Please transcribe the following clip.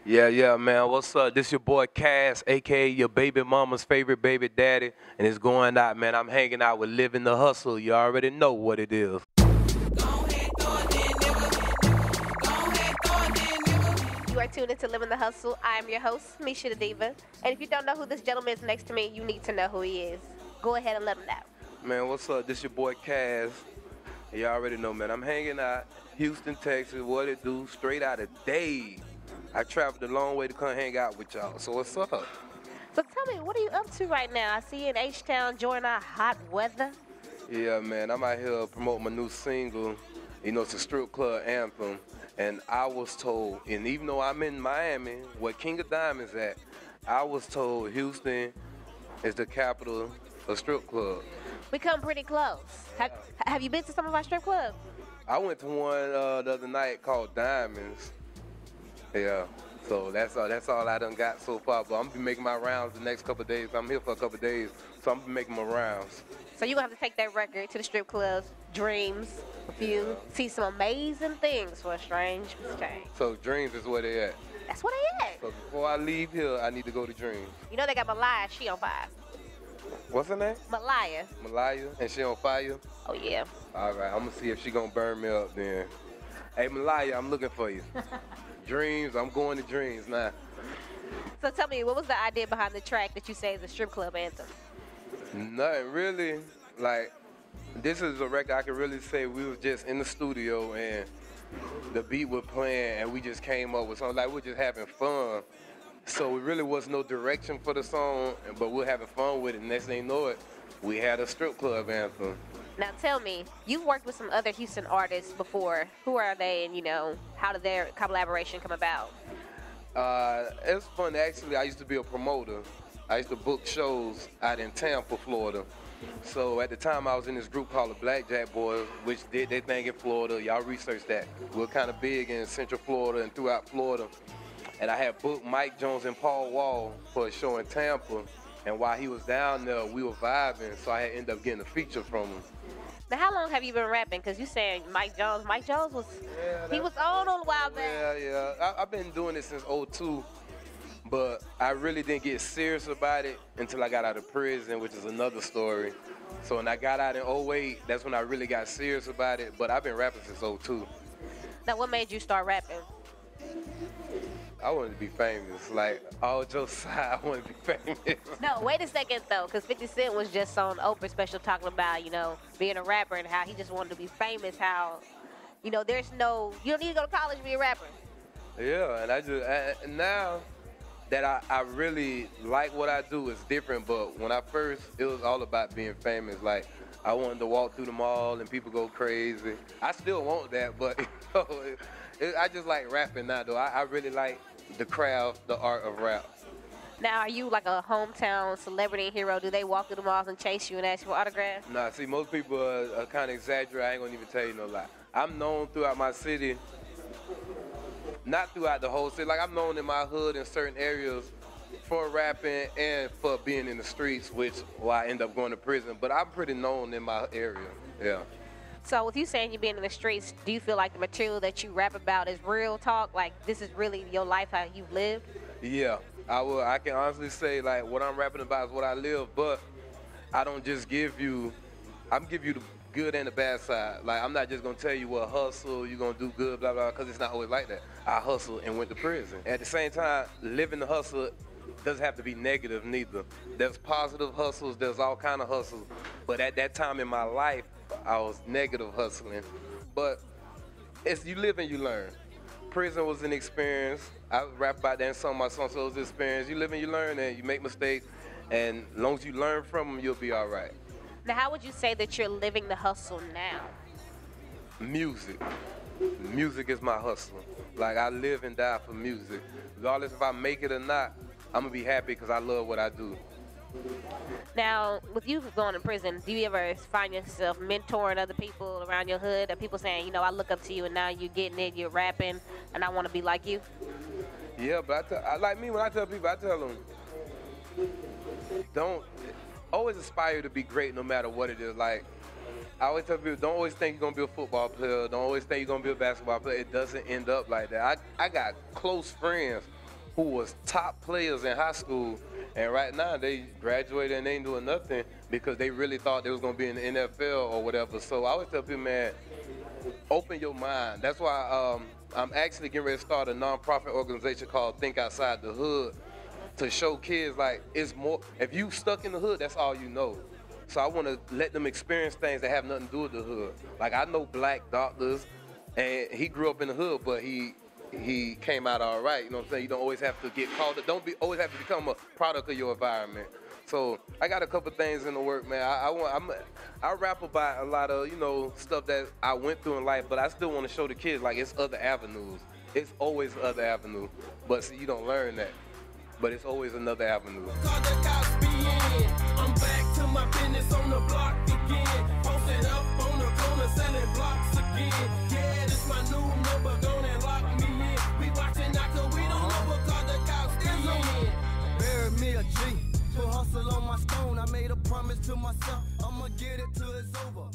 Yeah, man. What's up? This your boy Cass, aka your baby mama's favorite baby daddy, and it's going out, man. I'm hanging out with Livin the Hustle. You already know what it is. You are tuned into Livin the Hustle. I am your host, MESHA the Diva. And if you don't know who this gentleman is next to me, you need to know who he is. Go ahead and let him know. Man, what's up? This your boy Cass. You already know, man. I'm hanging out, Houston, Texas. What it do? Straight out of Dade. I traveled a long way to come hang out with y'all. So what's up? So tell me, what are you up to right now? I see you in H-Town enjoying our hot weather. Yeah, man. I'm out here promoting my new single. You know, it's a strip club anthem. And I was told, and even though I'm in Miami, where King of Diamonds at, I was told Houston is the capital of strip club. We come pretty close. Have you been to some of our strip clubs? I went to one the other night called Diamonds. Yeah, so that's all I done got so far. But I'm gonna be making my rounds the next couple of days. I'm here for a couple of days, so I'm gonna be making my rounds. So you're gonna have to take that record to the strip clubs, Dreams, with you, see some amazing things for a strange change. So Dreams is where they at. That's where they at. So before I leave here, I need to go to Dreams. You know they got Malaya, she on fire. What's her name? Malaya. Malaya, and she on fire? Oh yeah. All right, I'm gonna see if she gonna burn me up then. Hey Malaya, I'm looking for you. Dreams, I'm going to Dreams now. So tell me, what was the idea behind the track that you say is a strip club anthem? Nothing really. Like, this is a record I can really say we was just in the studio and the beat was playing and we just came up with something. Like, we're just having fun. So it really was no direction for the song, but we're having fun with it. Next thing you know it, we had a strip club anthem. Now tell me, you've worked with some other Houston artists before. Who are they, and how did their collaboration come about? It's fun. Actually, I used to be a promoter. I used to book shows out in Tampa, Florida. So at the time, I was in this group called the BLACKJACK BOYZ, which did their thing in Florida. Y'all research that. We're kind of big in Central Florida and throughout Florida. And I had booked Mike Jones and Paul Wall for a show in Tampa. And while he was down there, we were vibing, so I had ended up getting a feature from him. Now, how long have you been rapping? Because you saying Mike Jones. Mike Jones was, he was on a while back. Yeah. I've been doing it since '02, but I really didn't get serious about it until I got out of prison, which is another story. So when I got out in '08, that's when I really got serious about it, but I've been rapping since '02. Now, what made you start rapping? I wanted to be famous. Like, all jokes aside, I wanted to be famous. No, wait a second, though, because 50 Cent was just on Oprah special talking about, being a rapper and how he just wanted to be famous, how, there's no, you don't need to go to college to be a rapper. Yeah, and now that I really like what I do, it's different, but when I first, it was all about being famous. Like, I wanted to walk through the mall and people go crazy. I still want that, but, I just like rapping now, though. I really like the craft, the art of rap. Now, are you like a hometown celebrity hero? Do they walk through the malls and chase you and ask you for autographs? Nah, see, most people are kind of exaggerate. I ain't gonna even tell you no lie. I'm known throughout my city, not throughout the whole city. Like, I'm known in my hood in certain areas for rapping and for being in the streets, which why I end up going to prison. But I'm pretty known in my area, yeah. So with you saying you're being in the streets, do you feel like the material that you rap about is real talk? Like, this is really your life, how you've lived? Yeah, I can honestly say, like, what I'm rapping about is what I live, but I don't just give you, I'm give you the good and the bad side. Like, I'm not just gonna tell you, well, hustle, you're gonna do good, blah, blah, because it's not always like that. I hustled and went to prison. At the same time, living the hustle doesn't have to be negative neither. There's positive hustles, there's all kind of hustles, but at that time in my life, I was negative hustling, but it's you live and you learn. Prison was an experience. I rap about that in some of my songs, so it was an experience. You live and you learn, and you make mistakes, and as long as you learn from them, you'll be all right. Now, how would you say that you're living the hustle now? Music. Music is my hustle. Like, I live and die for music. Regardless if I make it or not, I'm gonna be happy because I love what I do. Now, with you going to prison, do you ever find yourself mentoring other people around your hood? Are people saying, I look up to you and now you're getting it, you're rapping, and I want to be like you? Yeah, but I like me, when I tell people, I tell them, don't always aspire to be great no matter what it is. Like, I always tell people, don't always think you're going to be a football player. Don't always think you're going to be a basketball player. It doesn't end up like that. I got close friends who was top players in high school, and right now they graduated and they ain't doing nothing because they really thought they was gonna be in the NFL or whatever. So I always tell people, man, open your mind. That's why I'm actually getting ready to start a nonprofit organization called Think Outside the Hood to show kids like it's more. If you stuck in the hood, that's all you know. So I want to let them experience things that have nothing to do with the hood. Like I know black doctors, and he grew up in the hood, but he came out all right. You know what I'm saying? You don't always have to get called. Always have to become a product of your environment. So I got a couple things in the work, man. I rap about a lot of, you know, stuff that I went through in life, but I still want to show the kids like it's other avenues. It's always other avenue, but see, you don't learn that. But it's always another avenue. I'm back to my business on the block again. Posted up on the corner selling blocks again. Yeah, this my new number, gonna lock me in. We watching out 'cause we don't know what cause the cops in. Bury me a G. Put hustle on my stone. I made a promise to myself. I'ma get it till it's over.